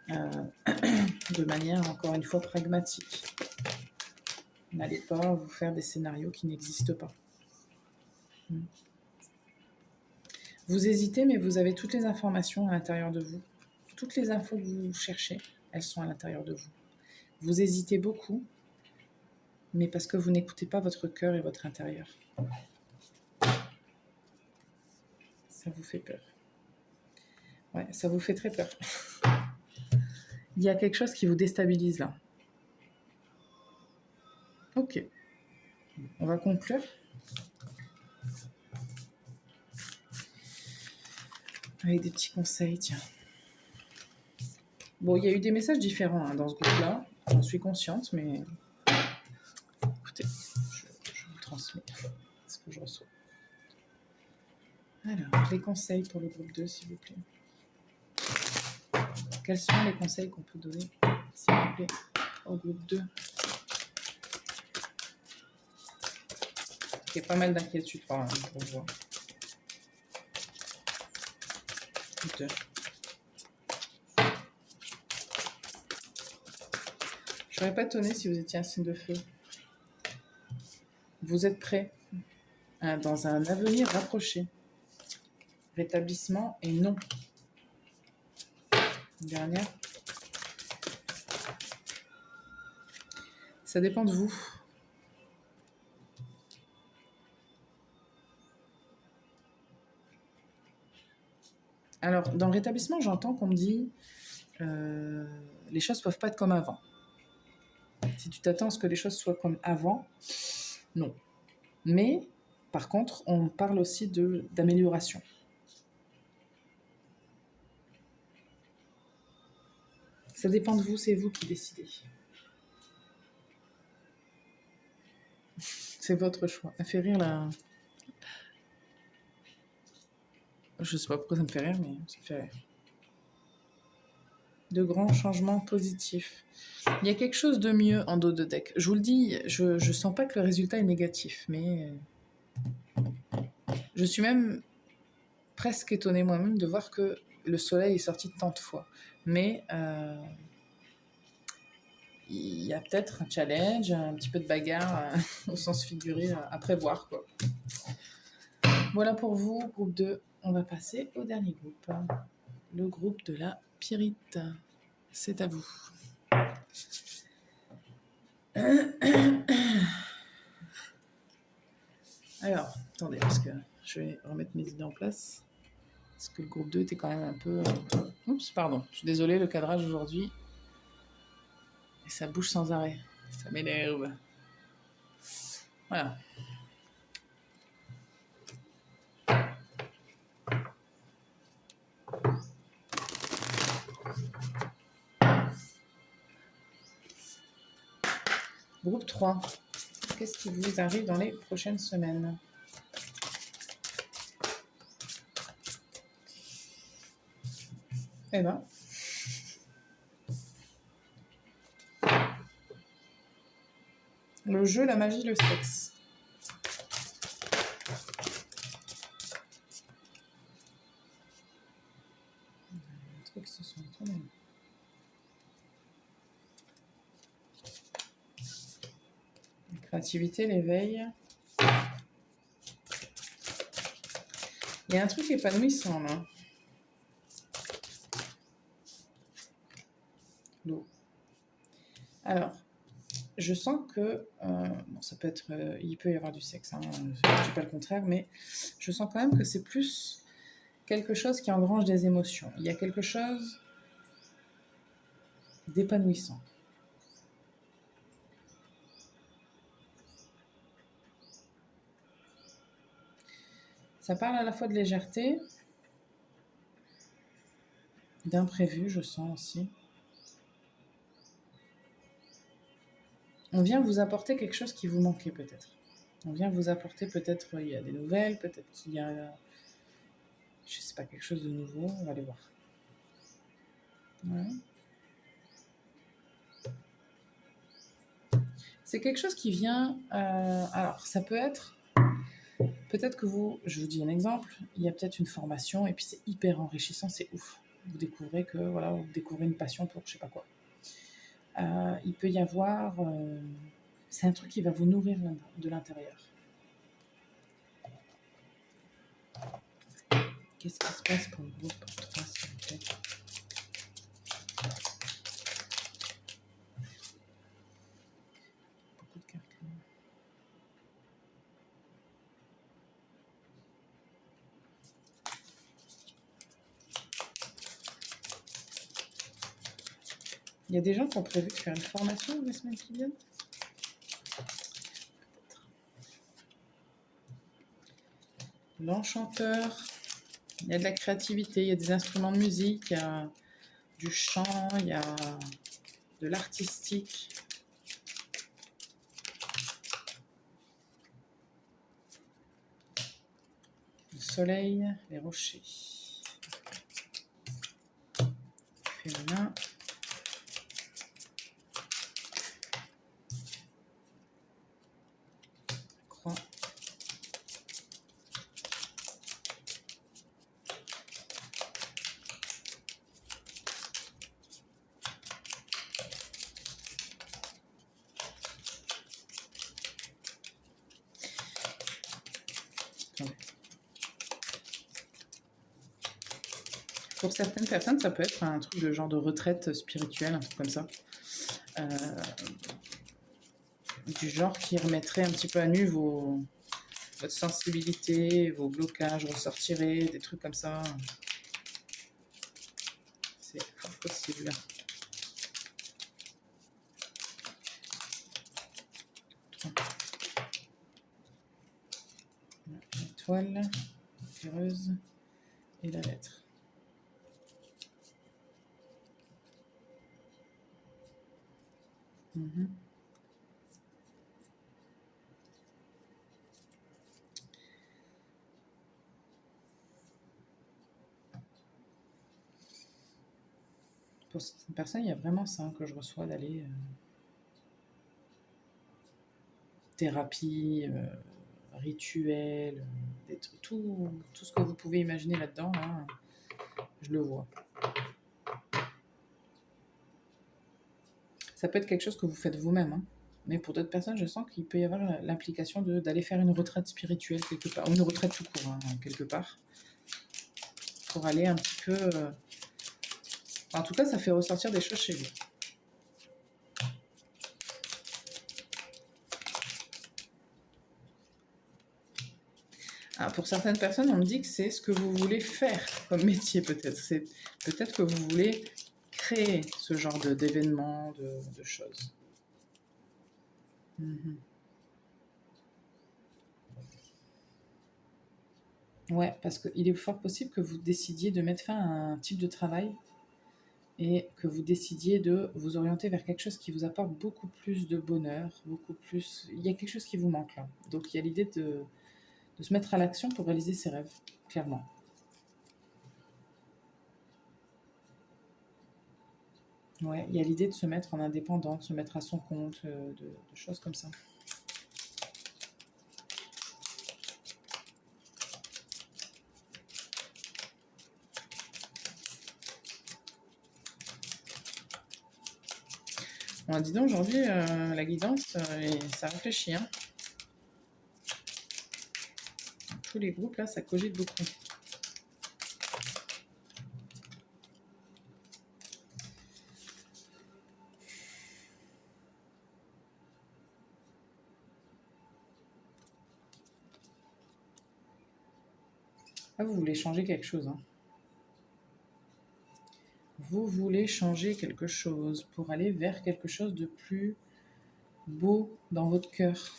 de manière, encore une fois, pragmatique. N'allez pas vous faire des scénarios qui n'existent pas. Vous hésitez, mais vous avez toutes les informations à l'intérieur de vous. Toutes les infos que vous cherchez, elles sont à l'intérieur de vous. Vous hésitez beaucoup, mais parce que vous n'écoutez pas votre cœur et votre intérieur. Ça vous fait peur. Ouais, ça vous fait très peur. Il y a quelque chose qui vous déstabilise là. Ok. On va conclure. Avec des petits conseils, tiens. Bon, il y a eu des messages différents dans ce groupe-là. J'en suis consciente, mais écoutez, je vous transmets ce que je reçois. Alors, les conseils pour le groupe 2, s'il vous plaît. Quels sont les conseils qu'on peut donner, s'il vous plaît, au groupe 2? Il y a pas mal d'inquiétudes par le groupe 2. Je n'aurais pas étonné si vous étiez un signe de feu. Vous êtes prêts dans un avenir rapproché. Rétablissement et non. Une dernière. Ça dépend de vous. Alors, dans le rétablissement, j'entends qu'on me dit les choses ne peuvent pas être comme avant. Si tu t'attends à ce que les choses soient comme avant, non. Mais, par contre, on parle aussi d'amélioration. Ça dépend de vous, c'est vous qui décidez. C'est votre choix. Ça fait rire là. Je sais pas pourquoi ça me fait rire, mais ça me fait rire. De grands changements positifs. Il y a quelque chose de mieux en dos de deck. Je vous le dis, je sens pas que le résultat est négatif, mais je suis même presque étonnée moi-même de voir que le soleil est sorti tant de fois. Mais il y a peut-être un challenge, un petit peu de bagarre au sens figuré à prévoir, quoi. Voilà pour vous, groupe 2. On va passer au dernier groupe. Le groupe de la pyrite. C'est à vous. Alors, attendez, parce que je vais remettre mes idées en place. Parce que le groupe 2 était quand même un peu... Oups, pardon. Je suis désolée, le cadrage aujourd'hui. Et ça bouge sans arrêt. Ça m'énerve. Voilà. Groupe 3. Qu'est-ce qui vous arrive dans les prochaines semaines? Eh ben... Le jeu, la magie, le sexe. La créativité, l'éveil. Il y a un truc épanouissant là. L'eau. Alors, je sens que... bon, ça peut être... il peut y avoir du sexe, hein, je ne dis pas le contraire, mais je sens quand même que c'est plus quelque chose qui engrange des émotions. Il y a quelque chose d'épanouissant. Ça parle à la fois de légèreté, d'imprévu, je sens aussi. On vient vous apporter quelque chose qui vous manquait peut-être. On vient vous apporter peut-être, il y a des nouvelles, peut-être qu'il y a, je sais pas, quelque chose de nouveau, on va aller voir. Ouais. C'est quelque chose qui vient, alors ça peut être, peut-être que vous, je vous dis un exemple, il y a peut-être une formation et puis c'est hyper enrichissant, c'est ouf. Vous découvrez que, voilà, vous découvrez une passion pour je sais pas quoi. Il peut y avoir C'est un truc qui va vous nourrir de l'intérieur. Qu'est-ce qui se passe pour le groupe 3, s'il vous plaît? Beaucoup de cartes. Il y a des gens qui ont prévu de faire une formation la semaine qui vient. L'enchanteur. Il y a de la créativité, il y a des instruments de musique, il y a du chant, il y a de l'artistique. Le soleil, les rochers. Féminin. Croix. Pour certaines personnes, ça peut être un truc de genre de retraite spirituelle, un truc comme ça. Du genre qui remettrait un petit peu à nu votre sensibilité, vos blocages ressortiraient, des trucs comme ça. C'est fort possible. L'étoile, l'éclaireuse et la lettre. Pour certaines personnes, il y a vraiment ça que je reçois d'aller thérapie, rituel, tout ce que vous pouvez imaginer là-dedans, là, je le vois. Ça peut être quelque chose que vous faites vous-même, hein. Mais pour d'autres personnes, je sens qu'il peut y avoir l'implication d'aller faire une retraite spirituelle quelque part, ou une retraite tout court, hein, quelque part, pour aller un petit peu... En tout cas, ça fait ressortir des choses chez vous. Ah, pour certaines personnes, on me dit que c'est ce que vous voulez faire comme métier, peut-être. C'est peut-être que vous voulez créer ce genre d'événements, de choses. Ouais, parce qu'il est fort possible que vous décidiez de mettre fin à un type de travail et que vous décidiez de vous orienter vers quelque chose qui vous apporte beaucoup plus de bonheur, beaucoup plus... Il y a quelque chose qui vous manque là. Donc il y a l'idée de se mettre à l'action pour réaliser ses rêves, clairement. Ouais, il y a l'idée de se mettre en indépendant, de se mettre à son compte, de choses comme ça. Bon, dis donc, aujourd'hui, la guidance, ça réfléchit, hein. Tous les groupes, là, ça cogite beaucoup. Ah, vous voulez changer quelque chose, hein. Vous voulez changer quelque chose pour aller vers quelque chose de plus beau dans votre cœur,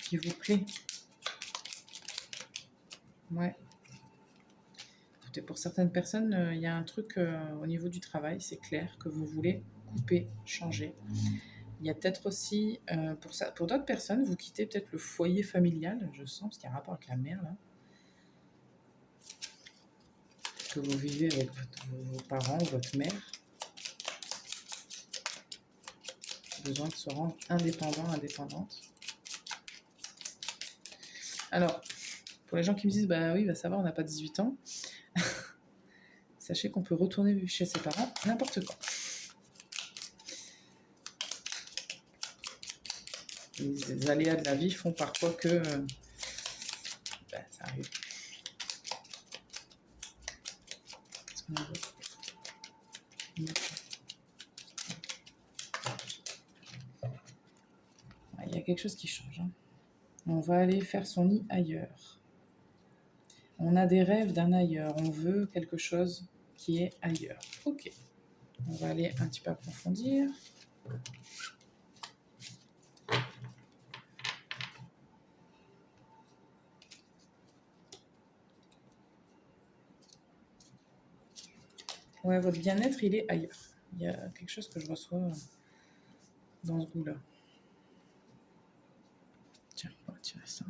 qui vous plaît. Ouais. Écoutez, pour certaines personnes, il y a un truc au niveau du travail, c'est clair, que vous voulez couper, changer. Il y a peut-être aussi, pour d'autres personnes, vous quittez peut-être le foyer familial, je sens, parce qu'il y a un rapport avec la mère, là. Que vous vivez avec vos parents, votre mère. Besoin de se rendre indépendant, indépendante. Alors, pour les gens qui me disent, bah oui, ça va, on n'a pas 18 ans, sachez qu'on peut retourner vivre chez ses parents n'importe quand. les aléas de la vie font parfois que ça arrive. Il y a quelque chose qui change. Hein. On va aller faire son nid ailleurs. On a des rêves d'un ailleurs. On veut quelque chose qui est ailleurs. Ok. On va aller un petit peu approfondir. Ouais, votre bien-être, il est ailleurs. Il y a quelque chose que je reçois dans ce goût-là. Tiens, on va tirer ça.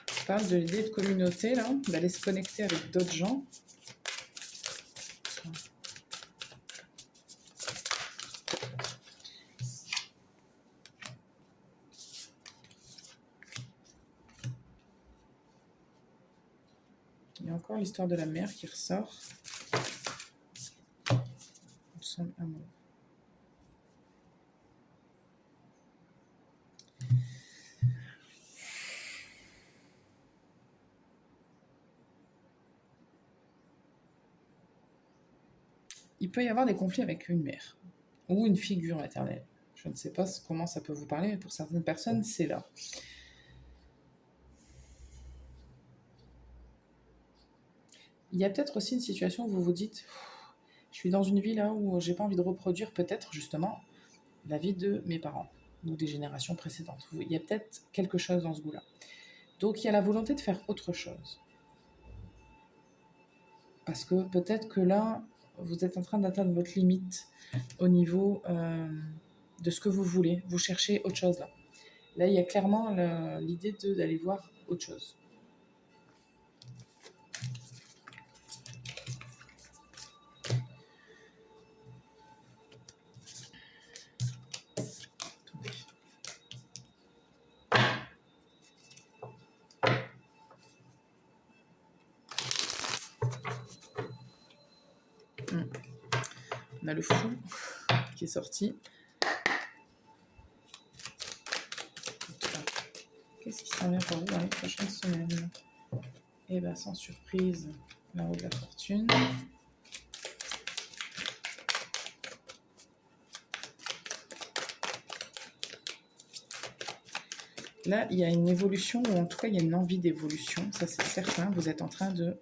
Je parle de l'idée de communauté, là, d'aller se connecter avec d'autres gens. Il y a encore l'histoire de la mère qui ressort. Nous sommes amoureux. Il peut y avoir des conflits avec une mère ou une figure maternelle. Je ne sais pas comment ça peut vous parler, mais pour certaines personnes, c'est là. Il y a peut-être aussi une situation où vous vous dites « Je suis dans une vie là où j'ai pas envie de reproduire peut-être justement la vie de mes parents ou des générations précédentes. » Il y a peut-être quelque chose dans ce goût-là. Donc il y a la volonté de faire autre chose. Parce que peut-être que là, vous êtes en train d'atteindre votre limite au niveau de ce que vous voulez. Vous cherchez autre chose là. Là, il y a clairement l'idée d'aller voir autre chose. On a le fou qui est sorti. Qu'est-ce qui s'en vient pour vous dans les prochaines semaines? Eh bien, sans surprise, la roue de la fortune. Là, il y a une évolution, ou en tout cas, il y a une envie d'évolution. Ça, c'est certain. Vous êtes en train de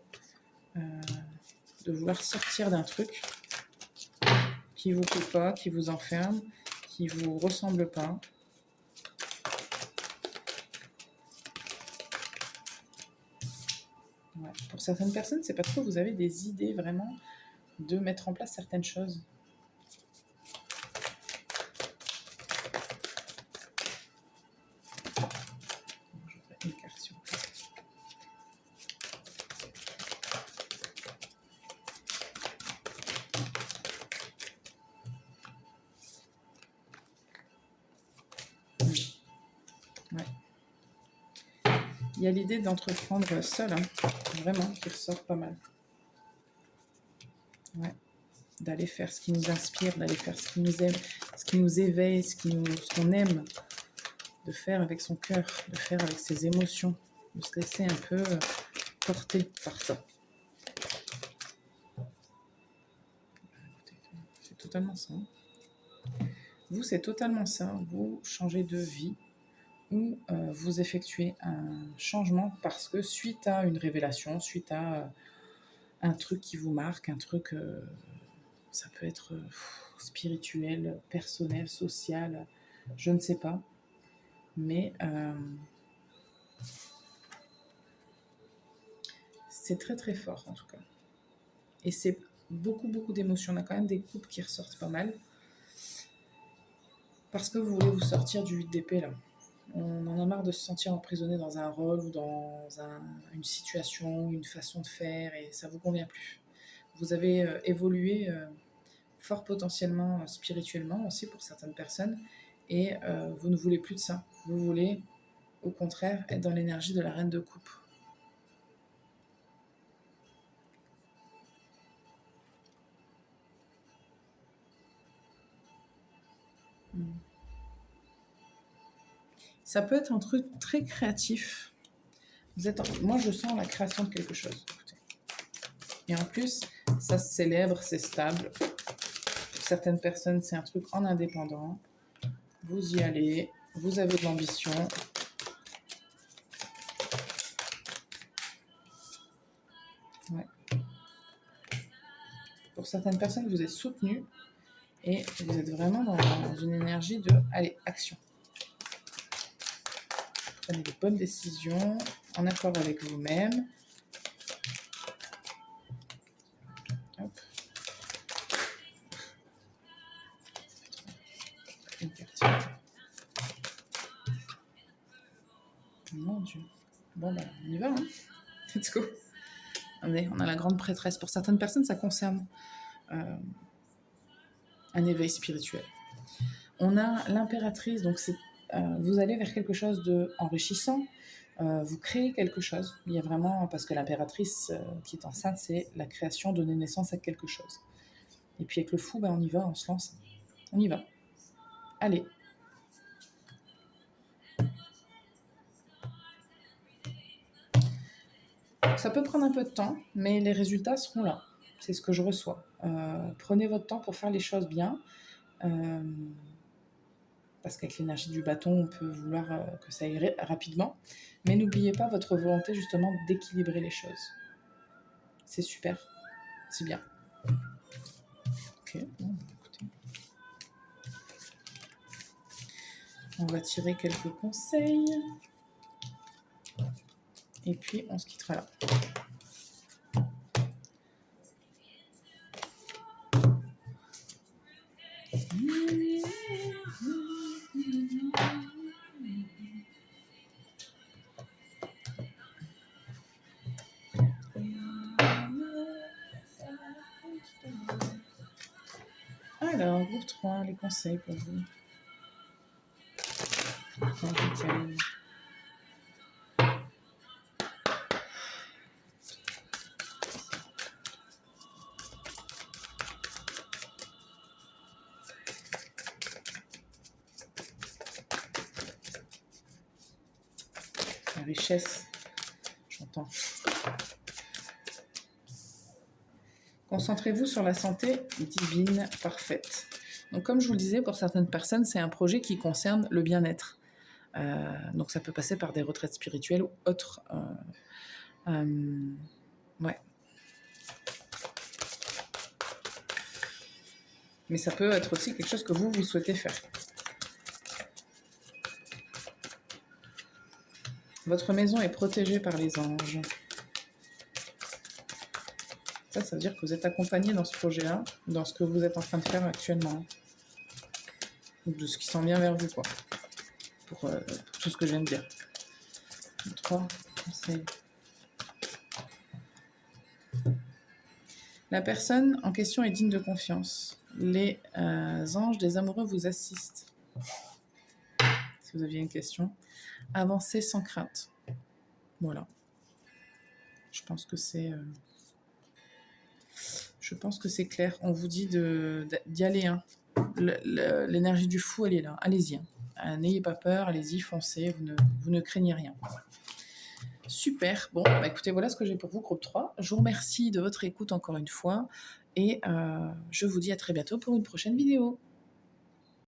vouloir sortir d'un truc qui ne vous plaît pas, qui vous enferme, qui ne vous ressemble pas. Ouais. Pour certaines personnes, c'est parce que vous avez des idées vraiment de mettre en place certaines choses. Je ferai une carte sur ouais. Il y a l'idée d'entreprendre seul, hein, vraiment, qui ressort pas mal. Ouais. D'aller faire ce qui nous inspire, d'aller faire ce qui nous aime, ce qui nous éveille, ce qu'on aime, de faire avec son cœur, de faire avec ses émotions, de se laisser un peu porter par ça. C'est totalement ça. Vous, c'est totalement ça. Vous changez de vie ou vous effectuez un changement parce que suite à une révélation, suite à un truc qui vous marque, un truc, ça peut être spirituel, personnel, social, je ne sais pas. Mais c'est très très fort en tout cas. Et c'est beaucoup d'émotions. On a quand même des couples qui ressortent pas mal. Parce que vous voulez vous sortir du 8 d'épée là. On en a marre de se sentir emprisonné dans un rôle ou dans une situation, une façon de faire, et ça ne vous convient plus. Vous avez évolué fort potentiellement spirituellement aussi pour certaines personnes, et vous ne voulez plus de ça. Vous voulez, au contraire, être dans l'énergie de la reine de coupe. Ça peut être un truc très créatif. Moi, je sens la création de quelque chose. Écoutez. Et en plus, ça se célèbre, c'est stable. Pour certaines personnes, c'est un truc en indépendant. Vous y allez, vous avez de l'ambition. Ouais. Pour certaines personnes, vous êtes soutenu et vous êtes vraiment dans une énergie de allez, action. Prenez des bonnes décisions en accord avec vous-même. Hop. Mon Dieu. Bon, bah, on y va, hein. Let's go. On a la grande prêtresse. Pour certaines personnes, ça concerne un éveil spirituel. On a l'impératrice, donc vous allez vers quelque chose d'enrichissant, vous créez quelque chose. Il y a vraiment, parce que l'impératrice qui est enceinte, c'est la création, donner naissance à quelque chose. Et puis avec le fou, on y va, on se lance. On y va. Allez. Ça peut prendre un peu de temps, mais les résultats seront là. C'est ce que je reçois. Prenez votre temps pour faire les choses bien. Parce qu'avec l'énergie du bâton, on peut vouloir que ça aille rapidement. Mais n'oubliez pas votre volonté justement d'équilibrer les choses. C'est super. C'est bien. Ok, bon, écoutez. On va tirer quelques conseils. Et puis, on se quittera là. Alors, groupe 3, les conseils pour vous. La richesse, j'entends. Concentrez-vous sur la santé divine parfaite. Donc, comme je vous le disais, pour certaines personnes, c'est un projet qui concerne le bien-être. Donc, ça peut passer par des retraites spirituelles ou autres. Ouais. Mais ça peut être aussi quelque chose que vous souhaitez faire. Votre maison est protégée par les anges. Ça veut dire que vous êtes accompagné dans ce projet-là, dans ce que vous êtes en train de faire actuellement. De ce qui s'en vient vers vous, quoi. Pour tout ce que je viens de dire. 3 conseils. La personne en question est digne de confiance. Les anges des amoureux vous assistent. Si vous aviez une question, avancez sans crainte. Voilà. Je pense que c'est clair. On vous dit d'y aller. Hein. L'énergie du fou, elle est là. Allez-y. Hein. N'ayez pas peur, allez-y, foncez. Vous ne craignez rien. Super. Bon, écoutez, voilà ce que j'ai pour vous, groupe 3. Je vous remercie de votre écoute encore une fois. Et je vous dis à très bientôt pour une prochaine vidéo.